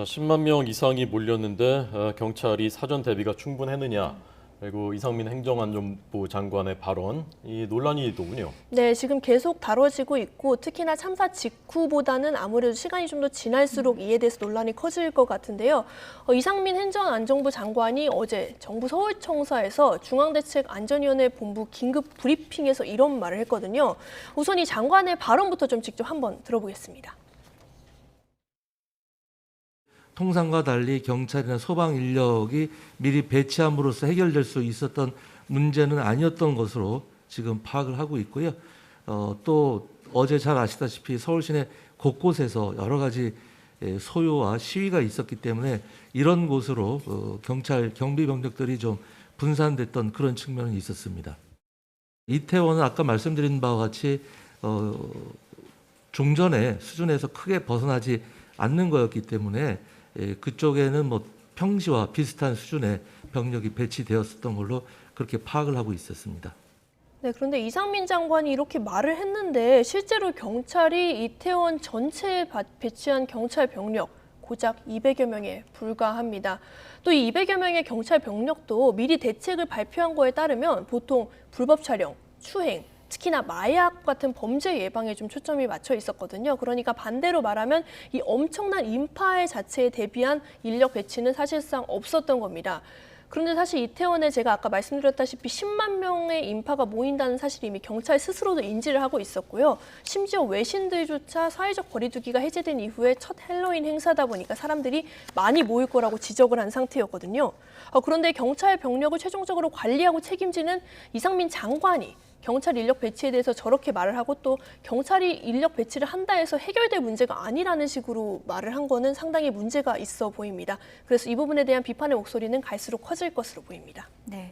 자, 10만 명 이상이 몰렸는데 경찰이 사전 대비가 충분했느냐? 그리고 이상민 행정안전부 장관의 발언, 이 논란이더군요. 네, 지금 계속 다뤄지고 있고 특히나 참사 직후보다는 아무래도 시간이 좀 더 지날수록 이에 대해서 논란이 커질 것 같은데요. 이상민 행정안전부 장관이 어제 정부 서울청사에서 중앙대책안전위원회 본부 긴급 브리핑에서 이런 말을 했거든요. 우선 이 장관의 발언부터 좀 직접 한번 들어보겠습니다. 통상과 달리 경찰이나 소방 인력이 미리 배치함으로써 해결될 수 있었던 문제는 아니었던 것으로 지금 파악을 하고 있고요. 또 어제 잘 아시다시피 서울 시내 곳곳에서 여러 가지 소요와 시위가 있었기 때문에 이런 곳으로 경찰 경비 병력들이 좀 분산됐던 그런 측면은 있었습니다. 이태원은 아까 말씀드린 바와 같이 종전의 수준에서 크게 벗어나지 않는 거였기 때문에 그쪽에는 뭐 평시와 비슷한 수준의 병력이 배치되었었던 걸로 그렇게 파악을 하고 있었습니다. 네, 그런데 이상민 장관이 이렇게 말을 했는데 실제로 경찰이 이태원 전체에 배치한 경찰 병력 고작 200여 명에 불과합니다. 또 이 200여 명의 경찰 병력도 미리 대책을 발표한 거에 따르면 보통 불법 촬영, 추행, 특히나 마약 같은 범죄 예방에 좀 초점이 맞춰 있었거든요. 그러니까 반대로 말하면 이 엄청난 인파 자체에 대비한 인력 배치는 사실상 없었던 겁니다. 그런데 사실 이태원에 제가 아까 말씀드렸다시피 10만 명의 인파가 모인다는 사실이 이미 경찰 스스로도 인지를 하고 있었고요. 심지어 외신들조차 사회적 거리두기가 해제된 이후에 첫 헬로윈 행사다 보니까 사람들이 많이 모일 거라고 지적을 한 상태였거든요. 그런데 경찰 병력을 최종적으로 관리하고 책임지는 이상민 장관이 경찰 인력 배치에 대해서 저렇게 말을 하고 또 경찰이 인력 배치를 한다 해서 해결될 문제가 아니라는 식으로 말을 한 거는 상당히 문제가 있어 보입니다. 그래서 이 부분에 대한 비판의 목소리는 갈수록 커질 것으로 보입니다. 네.